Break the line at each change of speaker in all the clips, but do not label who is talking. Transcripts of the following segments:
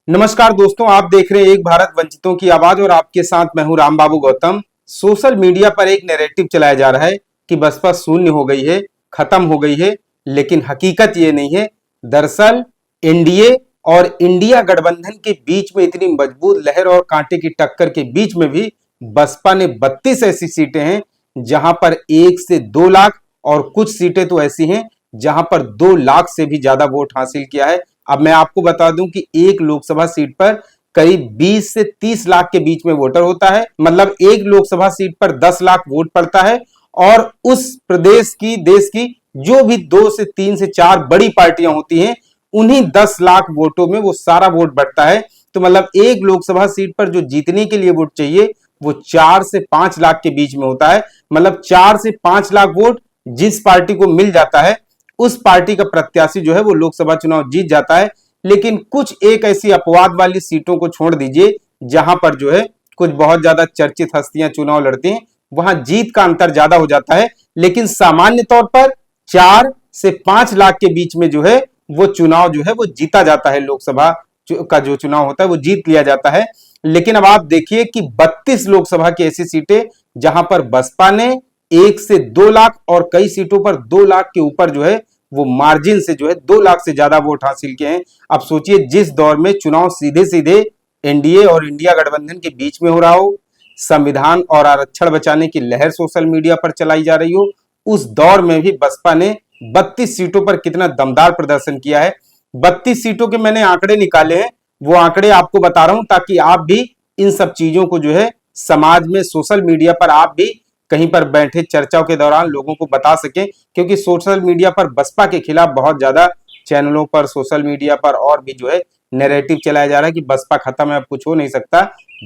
नमस्कार दोस्तों, आप देख रहे हैं एक भारत वंचितों की आवाज और आपके साथ मैं हूं राम बाबू गौतम। सोशल मीडिया पर एक नैरेटिव चलाया जा रहा है कि बसपा शून्य हो गई है, खत्म हो गई है, लेकिन हकीकत ये नहीं है। दरअसल एनडीए और इंडिया गठबंधन के बीच में इतनी मजबूत लहर और कांटे की टक्कर के बीच में भी बसपा ने 32 ऐसी सीटें हैं जहां पर 1 से 2 लाख और कुछ सीटें तो ऐसी हैं जहां पर 2 लाख से भी ज्यादा वोट हासिल किया है। अब मैं आपको बता दूं कि एक लोकसभा सीट पर करीब 20 से 30 लाख के बीच में वोटर होता है। मतलब एक लोकसभा सीट पर 10 लाख वोट पड़ता है और उस प्रदेश की, देश की जो भी 2 से 3 से 4 बड़ी पार्टियां होती हैं, उन्हीं 10 लाख वोटों में वो सारा वोट बढ़ता है। तो मतलब एक लोकसभा सीट पर जो जीतने के लिए वोट चाहिए वो 4 से 5 लाख के बीच में होता है। मतलब 4 से 5 लाख वोट जिस पार्टी को मिल जाता है उस पार्टी का प्रत्याशी जो है वो लोकसभा चुनाव जीत जाता है। लेकिन कुछ एक ऐसी अपवाद वाली सीटों को छोड़ दीजिए जहां पर जो है कुछ बहुत ज्यादा चर्चित हस्तियां चुनाव लड़ती हैं, वहां जीत का अंतर ज्यादा हो जाता है। लेकिन सामान्य तौर पर 4 से 5 लाख के बीच में जो है वो चुनाव जो है वो जीता जाता है। लोकसभा का जो चुनाव होता है वो जीत लिया जाता है। लेकिन अब आप देखिए कि 32 लोकसभा की ऐसी सीटें जहां पर बसपा ने 1 से 2 लाख और कई सीटों पर 2 लाख के ऊपर जो है वो मार्जिन से जो है 2 लाख से ज्यादा वोट हासिल किए हैं। अब सोचिए, जिस दौर में चुनाव सीधे सीधे एनडीए और इंडिया गठबंधन के बीच में हो रहा हो, संविधान और आरक्षण बचाने की लहर सोशल मीडिया पर चलाई जा रही हो, उस दौर में भी बसपा ने 32 सीटों पर कितना दमदार प्रदर्शन किया है। 32 सीटों के मैंने आंकड़े निकाले हैं, वो आंकड़े आपको बता रहा हूं ताकि आप भी इन सब चीजों को जो है समाज में, सोशल मीडिया पर आप भी कहीं पर बैठे चर्चाओं के दौरान लोगों को बता सकें। क्योंकि सोशल मीडिया पर बसपा के खिलाफ बहुत ज्यादा चैनलों पर, सोशल मीडिया पर और भी जो है नैरेटिव चलाया जा रहा है कि बसपा खत्म है, अब कुछ हो नहीं सकता।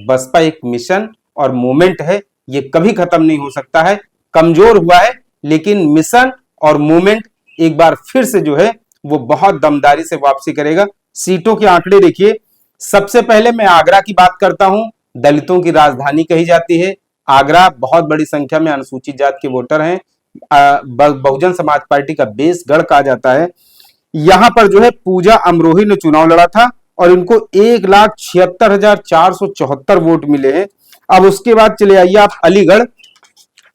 बसपा एक मिशन और मूवमेंट है, ये कभी खत्म नहीं हो सकता है। कमजोर हुआ है लेकिन मिशन और मूवमेंट एक बार फिर से जो है वो बहुत दमदारी से वापसी करेगा। सीटों के आंकड़े देखिए। सबसे पहले मैं आगरा की बात करता हूं। दलितों की राजधानी कही जाती है आगरा। बहुत बड़ी संख्या में अनुसूचित जाति के वोटर हैं। बहुजन समाज पार्टी का बेस गढ़ कहा जाता है। यहां पर जो है पूजा अमरोही ने चुनाव लड़ा था और इनको 1,76,474 वोट मिले हैं। अब उसके बाद चले आइए आप अलीगढ़।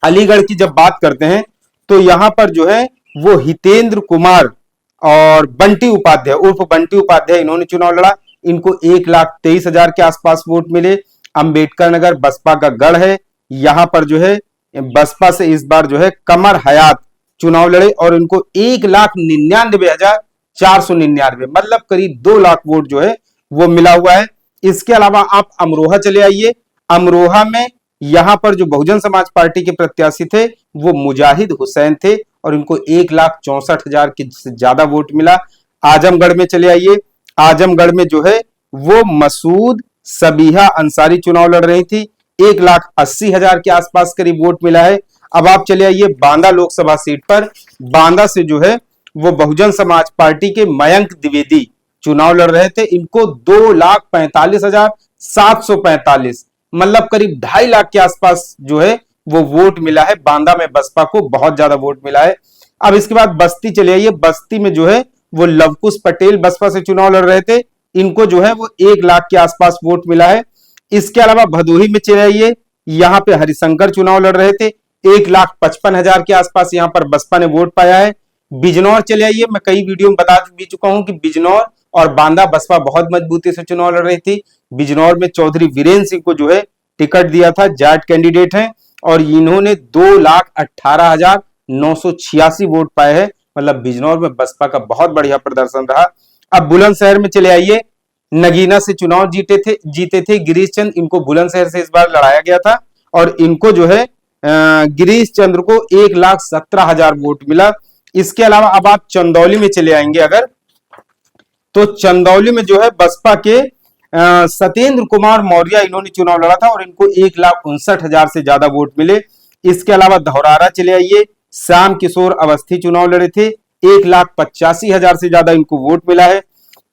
अलीगढ़ की जब बात करते हैं तो यहां पर जो है वो हितेंद्र कुमार और बंटी उपाध्याय उर्फ बंटी उपाध्याय इन्होंने चुनाव लड़ा। इनको 1,23,000 के आसपास वोट मिले। अंबेडकर नगर बसपा का गढ़ है। यहां पर जो है बसपा से इस बार जो है कमर हयात चुनाव लड़े और इनको 1,99,499 मतलब करीब 2 लाख वोट जो है वो मिला हुआ है। इसके अलावा आप अमरोहा चले आइए। अमरोहा में यहां पर जो बहुजन समाज पार्टी के प्रत्याशी थे वो मुजाहिद हुसैन थे और इनको 1,64,000 के ज्यादा वोट मिला। आजमगढ़ में चले आइए। आजमगढ़ में जो है वो मसूद सबीहा अंसारी चुनाव लड़ रही थी। 1,80,000 के आसपास करीब वोट मिला है। अब आप चले आइए बांदा लोकसभा सीट पर। बांदा से जो है वो बहुजन समाज पार्टी के मयंक द्विवेदी चुनाव लड़ रहे थे। इनको 2,45,745 मतलब करीब 2.5 लाख के आसपास जो है वो वोट मिला है। बांदा में बसपा को बहुत ज्यादा वोट मिला है। अब इसके बाद बस्ती चले आइए। बस्ती में जो है वो लवकुश पटेल बसपा से चुनाव लड़ रहे थे। इनको जो है वो 1 लाख के आसपास वोट मिला है। इसके अलावा भदोही में चले आइए। यहां पे हरिशंकर चुनाव लड़ रहे थे। 1,55,000 के आसपास यहां पर बसपा ने वोट पाया है। बिजनौर चले आइए। मैं कई वीडियो में बता भी चुका हूं कि बिजनौर और बांदा बसपा बहुत मजबूती से चुनाव लड़ रही थी। बिजनौर में चौधरी वीरेंद्र सिंह को जो है टिकट दिया था, जाट कैंडिडेट हैं और इन्होंने 2,18,986 वोट पाए हैं। मतलब बिजनौर में बसपा का बहुत बढ़िया प्रदर्शन रहा। अब बुलंदशहर में चले आइए। नगीना से चुनाव जीते थे गिरीश चंद्र। इनको बुलंदशहर से इस बार लड़ाया गया था और इनको जो है गिरीश चंद्र को 1,17,000 वोट मिला। इसके अलावा अब आप चंदौली में चले आएंगे अगर, तो चंदौली में जो है बसपा के सत्येंद्र कुमार मौर्य इन्होंने चुनाव लड़ा था और इनको 1,59,000 से ज्यादा वोट मिले। इसके अलावा धौरारा चले आइए। श्याम किशोर अवस्थी चुनाव लड़े थे। 1,85,000 से ज्यादा इनको वोट मिला है।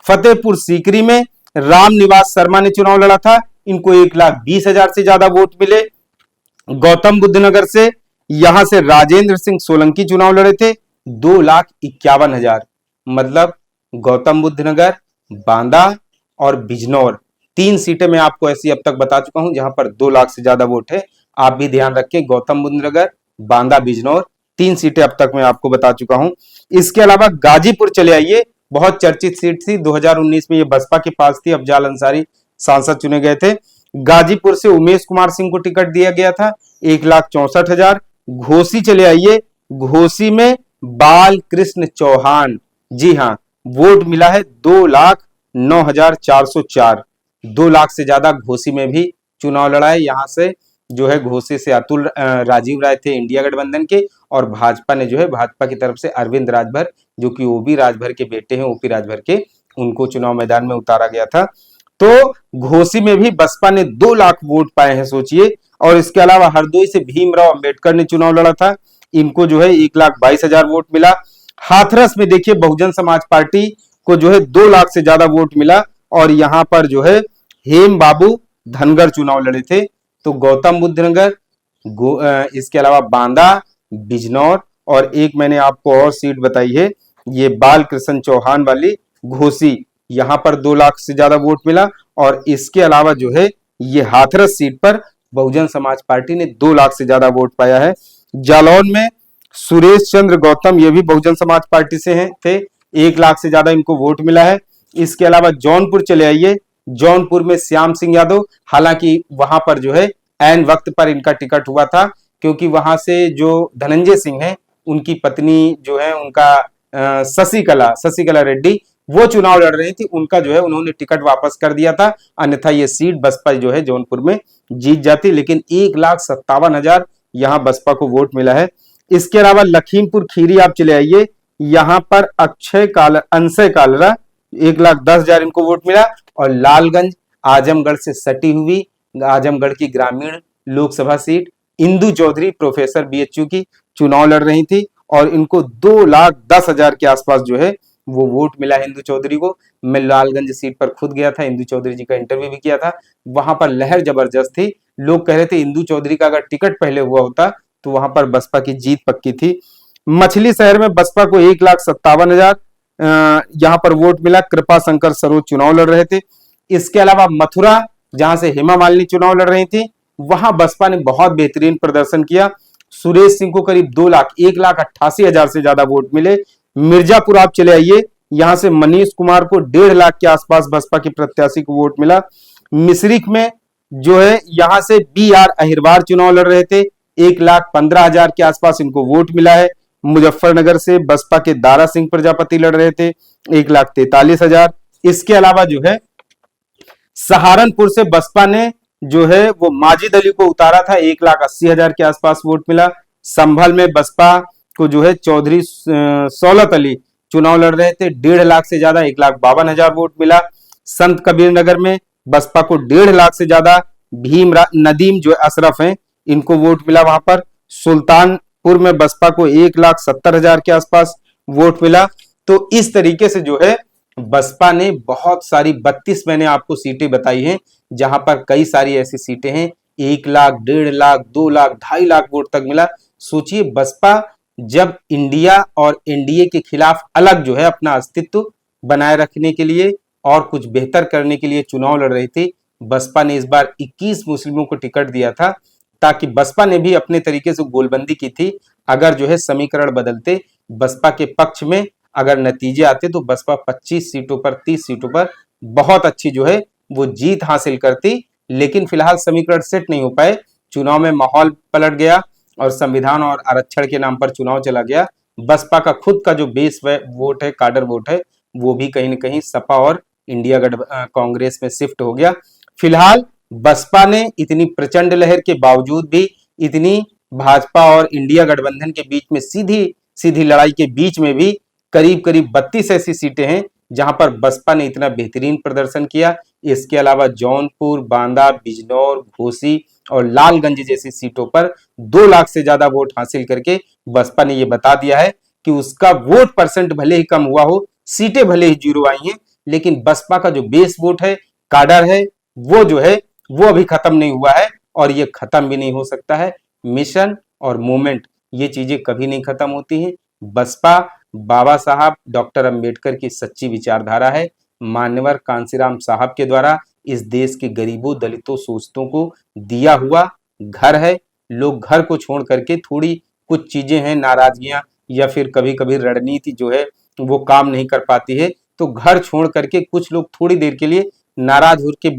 फतेहपुर सीकरी में राम निवास शर्मा ने चुनाव लड़ा था। इनको 1,20,000 से ज्यादा वोट मिले। गौतम बुद्ध नगर से यहां से राजेंद्र सिंह सोलंकी चुनाव लड़े थे। 2,51,000 मतलब गौतम बुद्ध नगर, बांदा और बिजनौर, 3 सीटें मैं आपको ऐसी अब तक बता चुका हूं जहां पर 2 लाख से ज्यादा वोट है। आप भी ध्यान रखें, गौतम बुद्ध नगर, बांदा, बिजनौर, 3 सीटें अब तक मैं आपको बता चुका हूं। इसके अलावा गाजीपुर चले आइए, बहुत चर्चित सीट थी, 2019 में ये बसपा के पास थी, अफजाल अंसारी सांसद चुने गए थे। गाजीपुर से उमेश कुमार सिंह को टिकट दिया गया था, 1,64,000। घोसी चले आइए, घोसी में बाल कृष्ण चौहान, जी हाँ, वोट मिला है 2,09,404। 2 लाख से ज्यादा घोसी में भी चुनाव लड़ा है। यहां से जो है घोसी से अतुल राजीव राय थे इंडिया गठबंधन के, और भाजपा ने जो है भाजपा की तरफ से अरविंद राजभर, जो कि ओबी राजभर के बेटे हैं, ओपी राजभर के, उनको चुनाव मैदान में उतारा गया था। तो घोसी में भी बसपा ने 2 लाख वोट पाए हैं, सोचिए। और इसके अलावा हरदोई से भीमराव अंबेडकर ने चुनाव लड़ा था, इनको जो है 1,22,000 वोट मिला। हाथरस में देखिए बहुजन समाज पार्टी को जो है 2 लाख से ज्यादा वोट मिला, और यहां पर जो है हेम बाबू धनगर चुनाव लड़े थे। तो गौतम बुद्ध नगर, इसके अलावा बांदा, बिजनौर, और एक मैंने आपको और सीट बताई है, ये बाल कृष्ण चौहान वाली घोसी, यहां पर 2 लाख से ज्यादा वोट मिला। और इसके अलावा जो है ये हाथरस सीट पर बहुजन समाज पार्टी ने 2 लाख से ज्यादा वोट पाया है। जालौन में सुरेश चंद्र गौतम, ये भी बहुजन समाज पार्टी से हैं, थे, 1 लाख से ज्यादा इनको वोट मिला है। इसके अलावा जौनपुर चले आइए, जौनपुर में श्याम सिंह यादव, हालांकि वहां पर जो है ऐन वक्त पर इनका टिकट हुआ था, क्योंकि वहां से जो धनंजय सिंह हैं, उनकी पत्नी जो है उनका शशिकला रेड्डी, वो चुनाव लड़ रही थी, उनका जो है उन्होंने टिकट वापस कर दिया था, अन्यथा ये सीट बसपा जो है जौनपुर में जीत जाती। लेकिन 1,57,000 यहाँ बसपा को वोट मिला है। इसके अलावा लखीमपुर खीरी आप चले आइए, यहाँ पर अंशय कालरा, 1,10,000 इनको वोट मिला। और लालगंज, आजमगढ़ से सटी हुई, आजमगढ़ की ग्रामीण Lok Sabha seat, Indu Chaudhary professor BHU की चुनाव लड़ रही थी, और इनको 2,10,000 के आसपास जो है वो वोट मिला है इंदु चौधरी को। मैं लालगंज सीट पर खुद गया था, इंदु चौधरी जी का इंटरव्यू भी किया था, वहां पर लहर जबरदस्त थी। लोग कह रहे थे इंदु चौधरी का अगर टिकट पहले हुआ होता तो वहां पर बसपा की जीत पक्की थी। मछली शहर में बसपा को 1,57,000 यहाँ पर वोट मिला, कृपा शंकर सरोज चुनाव लड़ रहे थे। इसके अलावा मथुरा, जहां से हेमा मालिनी चुनाव लड़ रही थी, वहां बसपा ने बहुत बेहतरीन प्रदर्शन किया। सुरेश सिंह को करीब 2,88,000 से ज्यादा वोट मिले। मिर्जापुर आप चले आइए, यहां से मनीष कुमार को 1.5 लाख के आसपास बसपा के प्रत्याशी को वोट मिला। मिश्रिख में जो है यहां से BR अहिरवार चुनाव लड़ रहे थे, 1,15,000 के आसपास इनको वोट मिला है। मुजफ्फरनगर से बसपा के दारा सिंह प्रजापति लड़ रहे थे, 1,43,000। इसके अलावा जो है सहारनपुर से बसपा ने जो है वो माजिद अली को उतारा था, 1,80,000 के आसपास वोट मिला। संभल में बसपा को जो है चौधरी सौलत अली चुनाव लड़ रहे थे, 1.5 लाख से ज्यादा, 1,52,000 वोट मिला। संत कबीर नगर में बसपा को 1.5 लाख से ज्यादा नदीम जो अशरफ हैं, इनको वोट मिला वहां पर। सुल्तानपुर में बसपा को 1,70,000 के आसपास वोट मिला। तो इस तरीके से जो है बसपा ने बहुत सारी 32 मैंने आपको सीटें बताई हैं, जहां पर कई सारी ऐसी सीटें हैं 1 लाख, 1.5 लाख, 2 लाख, 2.5 लाख वोट तक मिला। सोचिए बसपा जब इंडिया और एनडीए के खिलाफ अलग जो है अपना अस्तित्व बनाए रखने के लिए और कुछ बेहतर करने के लिए चुनाव लड़ रही थी, बसपा ने इस बार 21 मुस्लिमों को टिकट दिया था, ताकि बसपा ने भी अपने तरीके से गोलबंदी की थी। अगर जो है समीकरण बदलते, बसपा के पक्ष में अगर नतीजे आते, तो बसपा 25 सीटों पर, 30 सीटों पर बहुत अच्छी जो है वो जीत हासिल करती। लेकिन फिलहाल समीकरण सेट नहीं हो पाए, चुनाव में माहौल पलट गया और संविधान और आरक्षण के नाम पर चुनाव चला गया। बसपा का खुद का जो बेस वोट है, काडर वोट है, वो भी कहीं ना कहीं सपा और इंडिया कांग्रेस में शिफ्ट हो गया। फिलहाल बसपा ने इतनी प्रचंड लहर के बावजूद भी, इतनी भाजपा और इंडिया गठबंधन के बीच में सीधी सीधी लड़ाई के बीच में भी करीब करीब 32 ऐसी सीटें हैं जहां पर बसपा ने इतना बेहतरीन प्रदर्शन किया। इसके अलावा जौनपुर, बांदा, बिजनौर, घोसी और लालगंज जैसी सीटों पर 2 लाख से ज्यादा वोट हासिल करके बसपा ने यह बता दिया है कि उसका वोट परसेंट भले ही कम हुआ हो, सीटें भले ही 0 आई हैं, लेकिन बसपा का जो बेस वोट है, काडर है, वो जो है वो अभी खत्म नहीं हुआ है और ये खत्म भी नहीं हो सकता है। मिशन और मूवमेंट, ये चीजें कभी नहीं खत्म होती हैं। बसपा बाबा साहब डॉक्टर अंबेडकर की सच्ची विचारधारा है। मान्यवर कांसीराम साहब के द्वारा इस देश के गरीबों, दलितों, शोषितों को दिया हुआ घर है। लोग घर को छोड़ करके थोड़ी कुछ चीजें हैं, नाराजगियां या फिर कभी कभी रणनीति जो है वो काम नहीं कर पाती है, तो घर छोड़ करके कुछ लोग थोड़ी देर के लिए नाराज होकर के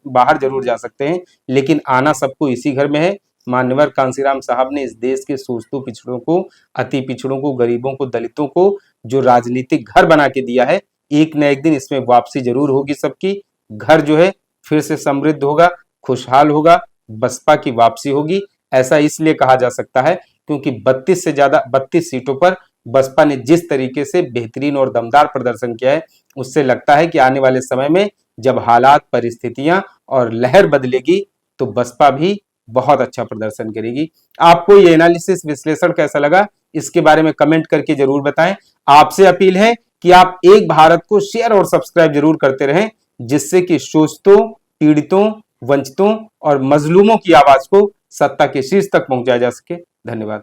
बाहर जरूर जा सकते हैं, लेकिन आना सबको इसी घर में है। मान्यवर कांसीराम साहब ने इस देश के शोषितों, पिछड़ों को, अति पिछड़ों को, गरीबों को, दलितों को जो राजनीतिक घर बना के दिया है, एक न एक दिन इसमें वापसी जरूर होगी सबकी। घर जो है फिर से समृद्ध होगा, खुशहाल होगा, बसपा की वापसी होगी। ऐसा इसलिए कहा जा सकता है क्योंकि 32 सीटों पर बसपा ने जिस तरीके से बेहतरीन और दमदार प्रदर्शन किया है, उससे लगता है कि आने वाले समय में जब हालात, परिस्थितियां और लहर बदलेगी तो बसपा भी बहुत अच्छा प्रदर्शन करेगी। आपको ये एनालिसिस, विश्लेषण कैसा लगा, इसके बारे में कमेंट करके जरूर बताएं। आपसे अपील है कि आप एक भारत को शेयर और सब्सक्राइब जरूर करते रहें, जिससे कि शोषितों, पीड़ितों, वंचितों और मजलूमों की आवाज को सत्ता के शीर्ष तक पहुंचाया जा सके। धन्यवाद।